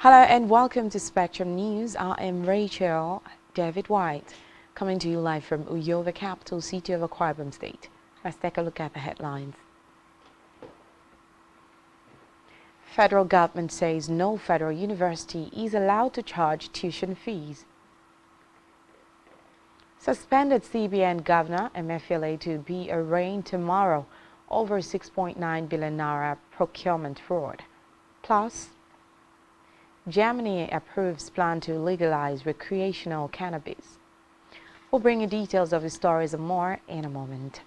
Hello and welcome to Spectrum News. I am Rachel David White, coming to you live from Uyo, the capital city of Akwa Ibom State. Let's take a look at the headlines. Federal government says no federal university is allowed to charge tuition fees. Suspended CBN Governor Emefiele to be arraigned tomorrow over 6.9 billion naira procurement fraud. Plus, Germany approves plan to legalize recreational cannabis. We'll bring you details of the stories and more in a moment.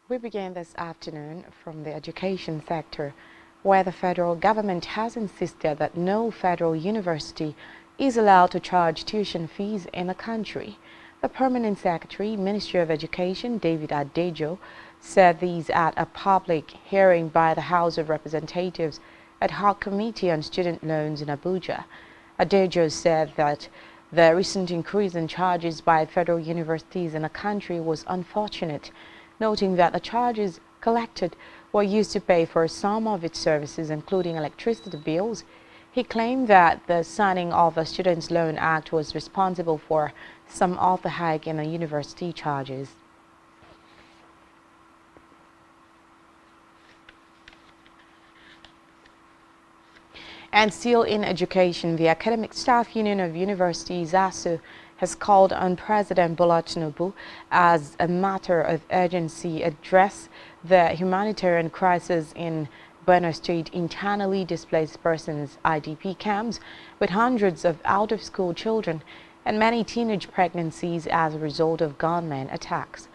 We begin this afternoon from the education sector, where the federal government has insisted that no federal university is allowed to charge tuition fees in the country. The Permanent Secretary, Ministry of Education, David Adejo, said these at a public hearing by the House of Representatives ad hoc Committee on Student Loans in Abuja. Adejo said that the recent increase in charges by federal universities in the country was unfortunate, noting that the charges collected were used to pay for some of its services, including electricity bills. He claimed that the signing of the Students' Loan Act was responsible for some of the hike in the university charges. And still in education, the Academic Staff Union of Universities, ASU, has called on President Bola Tinubu as a matter of urgency address the humanitarian crisis in Borno State internally displaced persons IDP camps, with hundreds of out-of-school children and many teenage pregnancies as a result of gunmen attacks.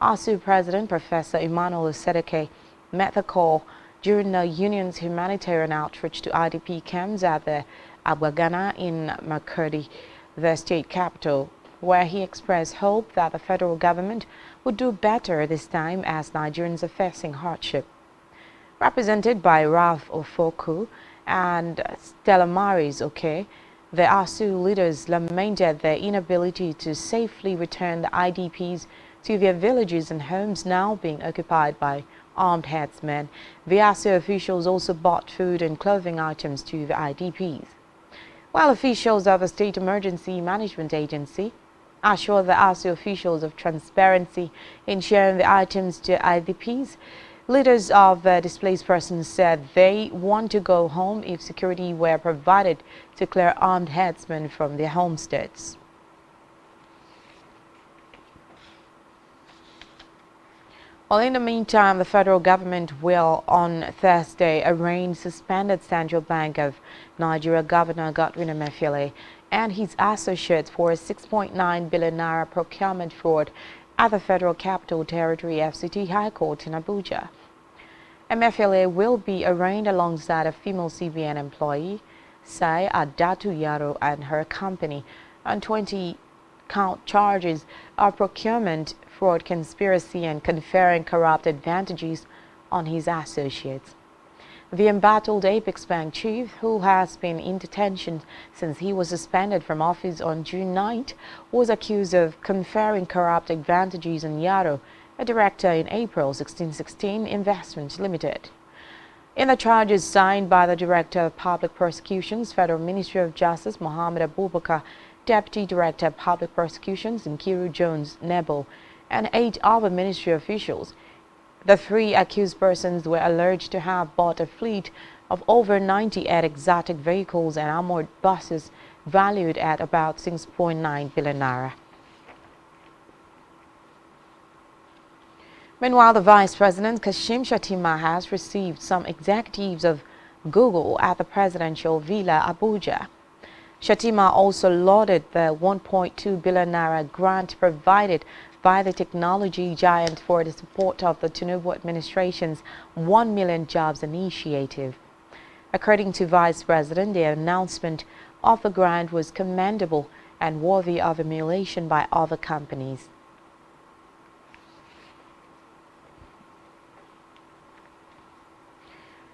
ASU President Professor Emmanuel Osedeke met the call during the union's humanitarian outreach to IDP camps at the Abwagana in Makurdi, the state capital, where he expressed hope that the federal government would do better this time as Nigerians are facing hardship. Represented by Ralph Ofoku and Stella Maris Oke, the ASU leaders lamented their inability to safely return the IDPs to their villages and homes now being occupied by armed headsmen. The ASU officials also bought food and clothing items to the IDPs, while officials of the State Emergency Management Agency assured the ASU officials of transparency in sharing the items to IDPs. Leaders of the displaced persons said they want to go home if security were provided to clear armed headsmen from their homesteads. Well, in the meantime, the federal government will on Thursday arraign suspended Central Bank of Nigeria Governor Godwin Emefiele and his associates for a 6.9 billion naira procurement fraud at the Federal Capital Territory FCT High Court in Abuja. Emefiele will be arraigned alongside a female CBN employee, Sai Adatu Yaro, and her company on 20-count charges of procurement, fraud, conspiracy, and conferring corrupt advantages on his associates. The embattled Apex Bank chief, who has been in detention since he was suspended from office on June 9th, was accused of conferring corrupt advantages on Yaro, a director in April 1616 Investment Limited. In the charges signed by the Director of Public Prosecutions, Federal Ministry of Justice, Mohammed Abubakar, Deputy Director of Public Prosecutions, Nkiru Jones Nebo, and 8 other ministry officials, the 3 accused persons were alleged to have bought a fleet of over 98 exotic vehicles and armored buses valued at about 6.9 billion naira. Meanwhile, the Vice President Kashim Shettima has received some executives of Google at the presidential villa Abuja. Shettima also lauded the 1.2 billion naira grant provided by the technology giant for the support of the Tinubu administration's 1 million jobs initiative. According to Vice President, the announcement of the grant was commendable and worthy of emulation by other companies.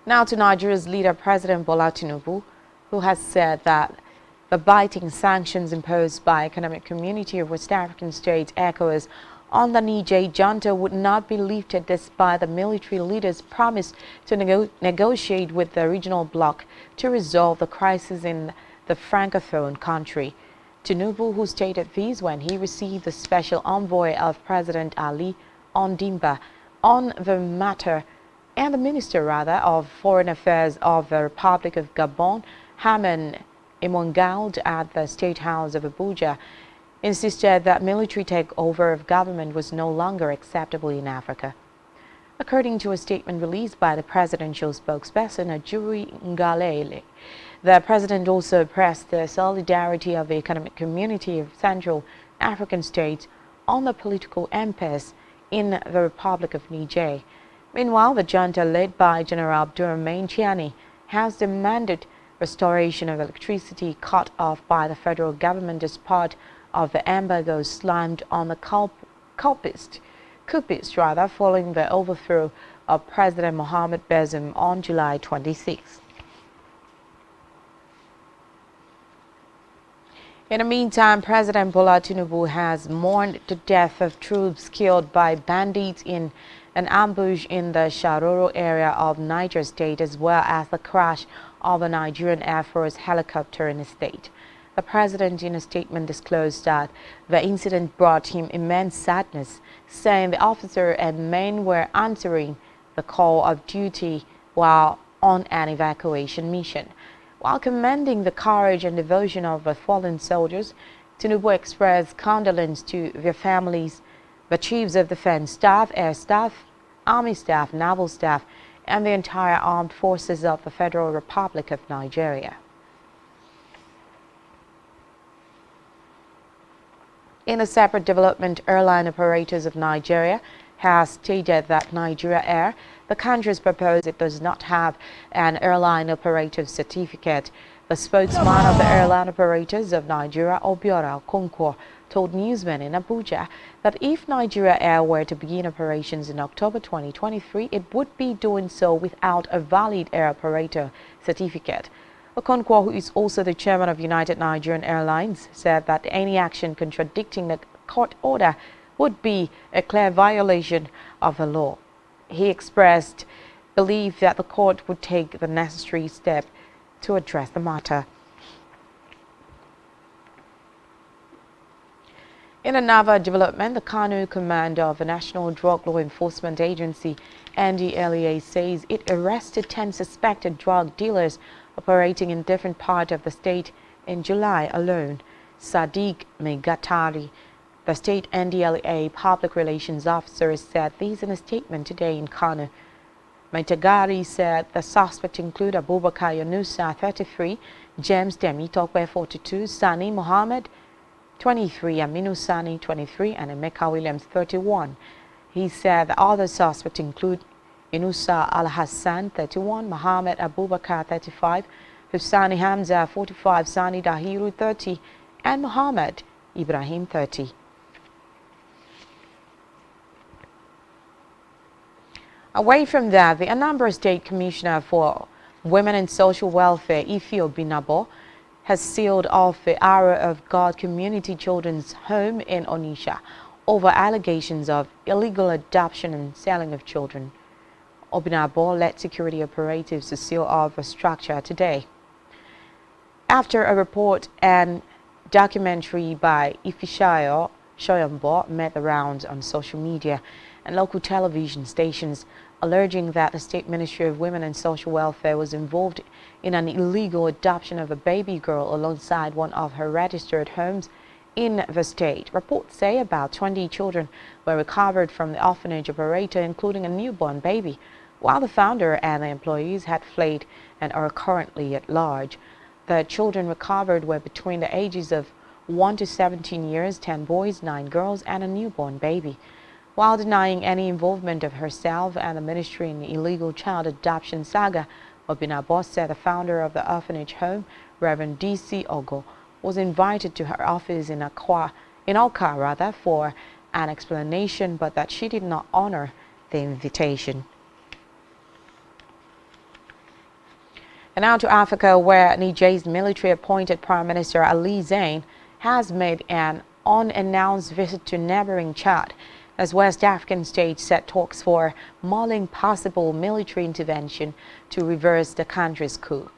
Now to Nigeria's leader, President Bola Tinubu, who has said that the biting sanctions imposed by Economic Community of West African States (ECOWAS) on the Niger junta would not be lifted despite the military leaders' promise to negotiate with the regional bloc to resolve the crisis in the Francophone country. Tinubu, who stated this when he received the special envoy of President Ali Ondimba on the matter, and the Minister of Foreign Affairs of the Republic of Gabon, Haman Imongaud, at the State House of Abuja, insisted that military takeover of government was no longer acceptable in Africa. According to a statement released by the presidential spokesperson, Ajuri Ngalale, the president also pressed the solidarity of the Economic Community of Central African States on the political impasse in the Republic of Niger. Meanwhile, the junta led by General Abdourahmane Tiani has demanded restoration of electricity cut off by the federal government as part of the embargo slammed on the coupists following the overthrow of President Mohamed Bazoum on July 26. In the meantime, President Bola Tinubu has mourned the death of troops killed by bandits in an ambush in the Shiroro area of Niger State, as well as the crash of a Nigerian Air Force helicopter in the state. The president, in a statement, disclosed that the incident brought him immense sadness, saying the officer and men were answering the call of duty while on an evacuation mission. While commending the courage and devotion of the fallen soldiers, Tinubu expressed condolence to their families, the chiefs of defense staff, air staff, army staff, naval staff, and the entire armed forces of the Federal Republic of Nigeria. In a separate development, airline operators of Nigeria has stated that Nigeria Air, the country's proposed it does not have an airline operative certificate. The spokesman of the airline operators of Nigeria, Obiora Okonkwo, told newsmen in Abuja that if Nigeria Air were to begin operations in October 2023, it would be doing so without a valid air operator certificate. Okonkwo, who is also the chairman of United Nigerian Airlines, said that any action contradicting the court order would be a clear violation of the law. He expressed belief that the court would take the necessary step to address the matter. In another development, the Kano commander of the National Drug Law Enforcement Agency, NDLEA, says it arrested 10 suspected drug dealers operating in different parts of the state in July alone. Sadiq Megatari, the state NDLEA public relations officer, said this in a statement today in Kano. Maitagari said the suspects include Abubakar Yunusa, 33, James Demitokwe, 42, Sani Mohammed, 23, Aminu Sani, 23, and Emeka Williams, 31. He said the other suspects include Yunusa Al-Hassan, 31, Mohammed Abubakar, 35, Husani Hamza, 45, Sani Dahiru, 30, and Mohammed Ibrahim, 30. Away from that, the Anambra State Commissioner for Women and Social Welfare, Ife Obinabo, has sealed off the Hour of God Community Children's Home in Onitsha over allegations of illegal adoption and selling of children. Obinabo led security operatives to seal off the structure today. After a report and documentary by Ifeanyi Soyombo made the rounds on social media and local television stations, alleging that the State Ministry of Women and Social Welfare was involved in an illegal adoption of a baby girl alongside one of her registered homes in the state. Reports say about 20 children were recovered from the orphanage operator, including a newborn baby, while the founder and the employees had fled and are currently at large. The children recovered were between the ages of 1 to 17 years, 10 boys, 9 girls, and a newborn baby. While denying any involvement of herself and the ministry in the illegal child adoption saga, Obinna Boss said the founder of the orphanage home, Reverend D.C. Ogo, was invited to her office in Awka for an explanation, but that she did not honor the invitation. And now to Africa, where Niger's military-appointed Prime Minister Ali Zain has made an unannounced visit to neighboring Chad, as West African states set talks for mulling possible military intervention to reverse the country's coup.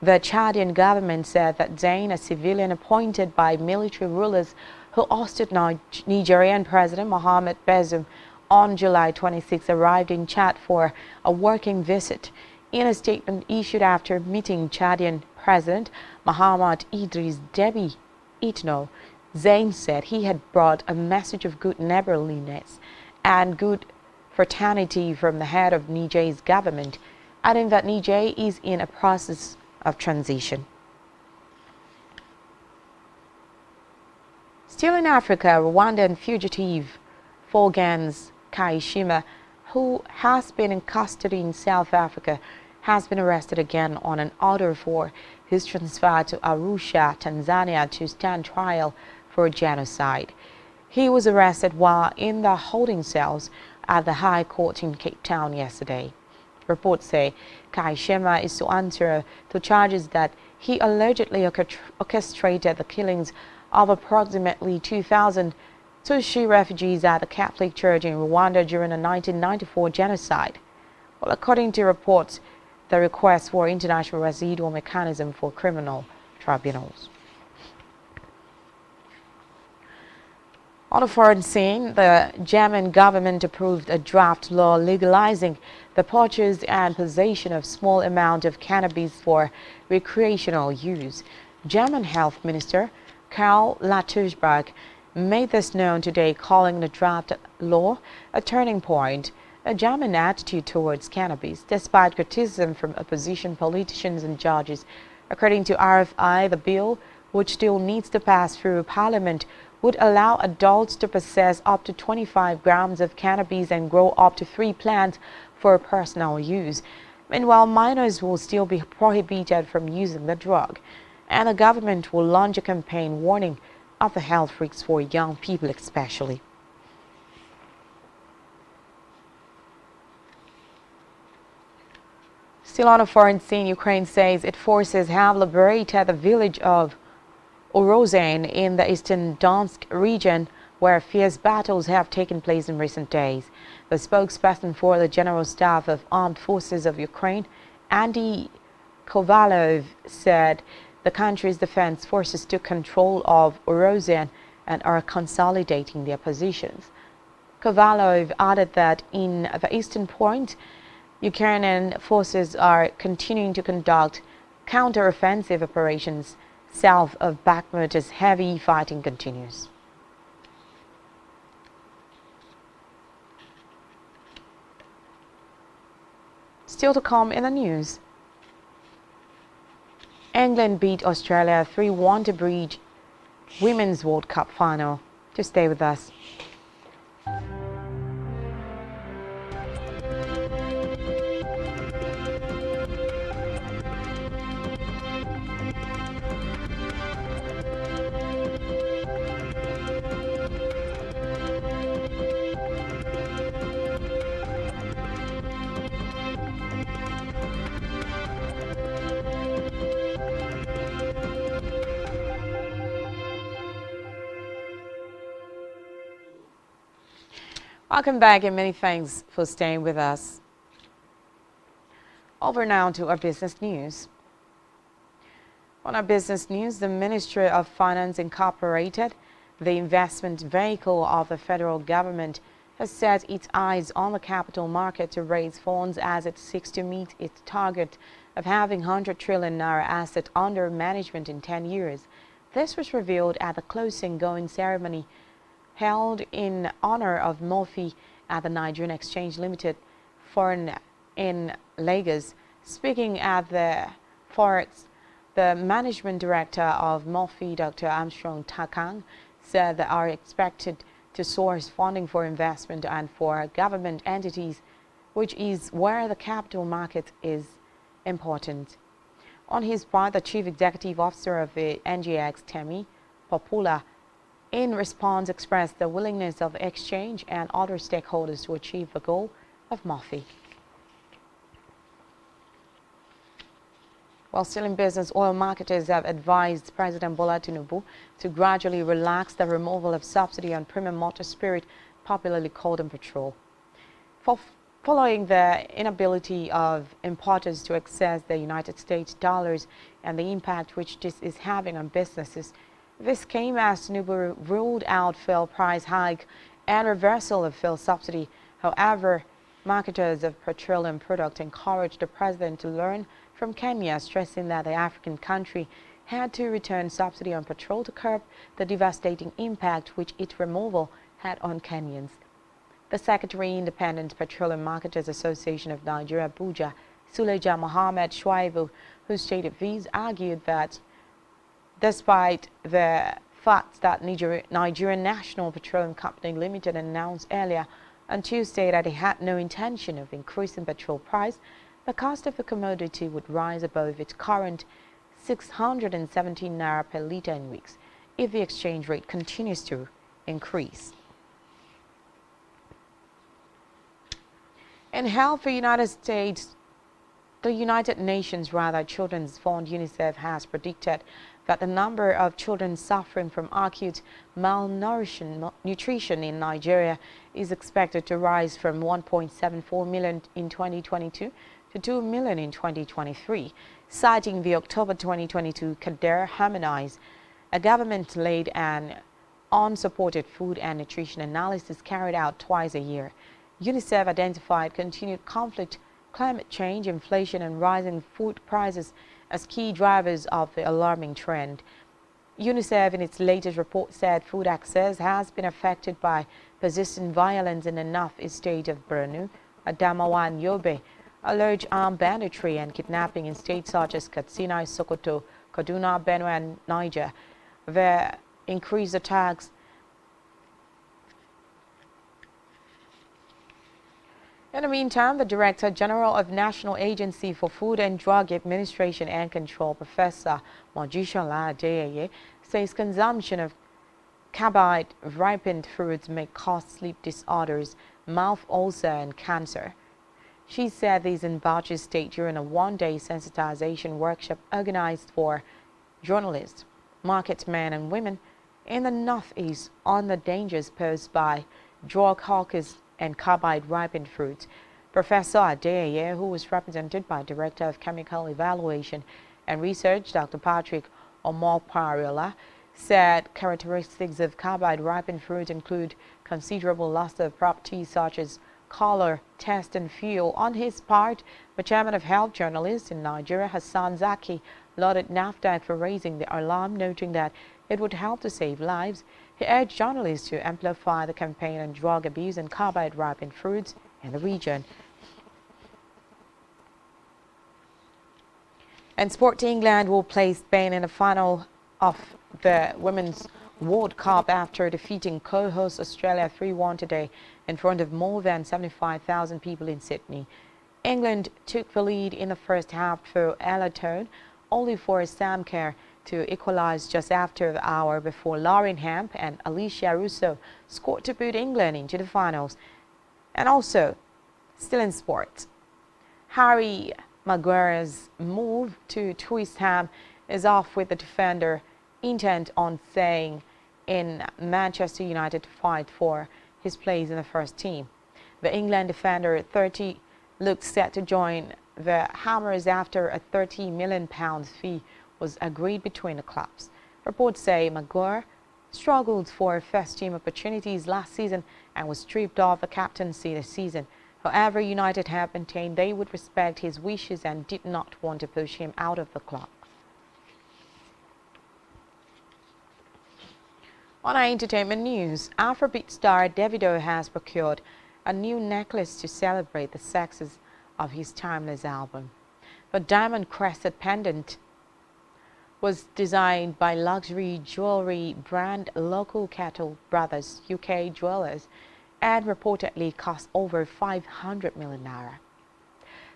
The Chadian government said that Zain, a civilian appointed by military rulers who ousted Nigerian President Mohamed Bazoum on July 26, arrived in Chad for a working visit. In a statement issued after meeting Chadian President Mahamat Idris Deby Itno, Zain said he had brought a message of good neighborliness and good fraternity from the head of Niger's government, adding that Niger is in a process of transition. Still in Africa, Rwandan fugitive Fulgens Kayishema, who has been in custody in South Africa, has been arrested again on an order for his transfer to Arusha, Tanzania, to stand trial for genocide. He was arrested while in the holding cells at the High Court in Cape Town yesterday. Reports say Kayishema is to answer to charges that he allegedly orchestrated the killings of approximately 2,000 Tutsi refugees at the Catholic Church in Rwanda during the 1994 genocide. Well, according to reports, the request for international residual mechanism for criminal tribunals. On a foreign scene, the German government approved a draft law legalizing the purchase and possession of small amount of cannabis for recreational use. German Health Minister Karl Lauterbach made this known today, calling the draft law a turning point. A German attitude towards cannabis, despite criticism from opposition politicians and judges. According to RFI, the bill, which still needs to pass through Parliament, would allow adults to possess up to 25 grams of cannabis and grow up to 3 plants for personal use. Meanwhile, minors will still be prohibited from using the drug, and the government will launch a campaign warning of the health risks for young people especially. Still on a foreign scene, Ukraine says its forces have liberated the village of Urozhain in the eastern Donetsk region, where fierce battles have taken place in recent days. The spokesperson for the General Staff of Armed Forces of Ukraine, Andy Kovalov, said the country's defense forces took control of Urozhain and are consolidating their positions. Kovalov added that in the eastern point, Ukrainian forces are continuing to conduct counter-offensive operations south of Bakhmut as heavy fighting continues. Still to come in the news. England beat Australia 3-1 to bridge Women's World Cup final. To stay with us. Welcome back and many thanks for staying with us. Over now to our business news. On our business news, the Ministry of Finance Incorporated, the investment vehicle of the federal government, has set its eyes on the capital market to raise funds as it seeks to meet its target of having 100 trillion naira asset under management in 10 years. This was revealed at the closing ceremony held in honor of Murphy at the Nigerian Exchange Limited Foreign in Lagos. Speaking at the Forex, The management director of MOFI, Dr. Armstrong Takang, said they are expected to source funding for investment and for government entities, which is where the capital market is important. On his part, the chief executive officer of the NGX, Temi Popula, in response expressed the willingness of exchange and other stakeholders to achieve the goal of MOFI. While still in business, oil marketers have advised President Bola Tinubu to gradually relax the removal of subsidy on premium motor spirit, popularly called petrol. Following the inability of importers to access the United States dollars and the impact which this is having on businesses, this came as Tinubu ruled out fuel price hike and reversal of fuel subsidy. However, marketers of petroleum products encouraged the president to learn from Kenya, stressing that the African country had to return subsidy on petrol to curb the devastating impact which its removal had on Kenyans. The Secretary, Independent Petroleum Marketers Association of Nigeria, Abuja, Suleja Mohammed Shuaibu, who stated these, argued that despite the fact that Nigerian National Petroleum Company Limited announced earlier on Tuesday that it had no intention of increasing petrol price, the cost of the commodity would rise above its current 617 naira per litre in weeks if the exchange rate continues to increase. In health, the United Nations Children's Fund UNICEF has predicted that the number of children suffering from acute malnutrition in Nigeria is expected to rise from 1.74 million in 2022 to 2 million in 2023, citing the October 2022 Kader Harmonize, a government-led and unsupported food and nutrition analysis carried out twice a year. UNICEF identified continued conflict, climate change, inflation, and rising food prices as key drivers of the alarming trend. UNICEF, in its latest report, said food access has been affected by persistent violence in the northeast state of Borno, Adamawa, and Yobe, alleged armed banditry and kidnapping in states such as Katsina, Sokoto, Kaduna, Benue, and Niger. The increased attacks In the meantime, the Director General of National Agency for Food and Drug Administration and Control, Professor Mojisola Adeyeye, says consumption of carbide-ripened fruits may cause sleep disorders, mouth ulcer, and cancer. She said this in Bauchi State during a one-day sensitization workshop organized for journalists, marketmen, and women in the Northeast on the dangers posed by drug hawkers and carbide-ripened fruits. Professor Adeyeye, who was represented by Director of Chemical Evaluation and Research, Dr. Patrick Omokpariola, said characteristics of carbide-ripened fruit include considerable loss of properties such as color, taste, and feel. On his part, the chairman of Health Journalists in Nigeria, Hassan Zaki, lauded NAFDAC for raising the alarm, noting that it would help to save lives. He urged journalists to amplify the campaign on drug abuse and carbide-ripened fruits in the region. And Sport England will play Spain in the final of the Women's World Cup after defeating co-host Australia 3-1 today in front of more than 75,000 people in Sydney. England took the lead in the first half through Ella Toone, only for Sam Kerr to equalize just after the hour before Lauren Hemp and Alicia Russo scored to put England into the finals. And also, still in sports, Harry Maguire's move to twist Ham is off with the defender intent on staying in Manchester United to fight for his place in the first team. The England defender, 30, looked set to join the Hammers after a £30 million fee was agreed between the clubs. Reports say Maguire struggled for first-team opportunities last season and was stripped of the captaincy this season. However, United have maintained they would respect his wishes and did not want to push him out of the club. On our entertainment news, Afrobeat star Davido has procured a new necklace to celebrate the success of his timeless album. The diamond-crested pendant was designed by luxury jewelry brand Local Cattle Brothers UK Jewelers and reportedly cost over 500 million naira.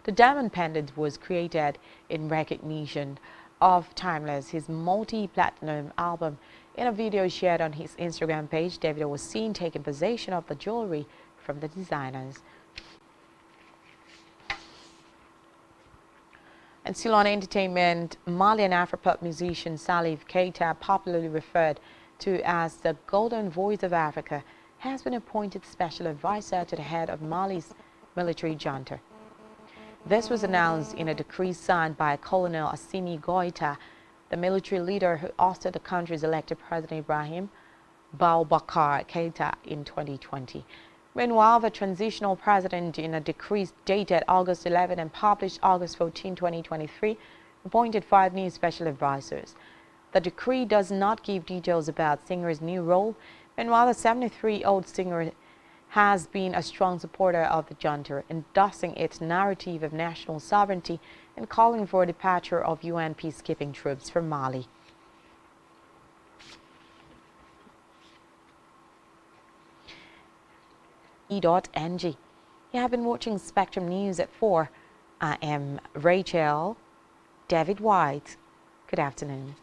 The diamond pendant was created in recognition of Timeless, his multi-platinum album. In a video shared on his Instagram page, Davido was seen taking possession of the jewelry from the designers. And still on entertainment, Malian Afropop musician Salif Keita, popularly referred to as the Golden Voice of Africa, has been appointed special advisor to the head of Mali's military junta. This was announced in a decree signed by Colonel Assimi Goïta, the military leader who ousted the country's elected President Ibrahim Boubacar Keïta in 2020. Meanwhile, the transitional president, in a decree dated August 11 and published August 14, 2023, appointed 5 new special advisors. The decree does not give details about Singer's new role. Meanwhile, the 73-year-old singer has been a strong supporter of the junta, endorsing its narrative of national sovereignty and calling for a departure of UN peacekeeping troops from Mali. E.NG. You have been watching Spectrum News at 4. I am Rachel David White. Good afternoon.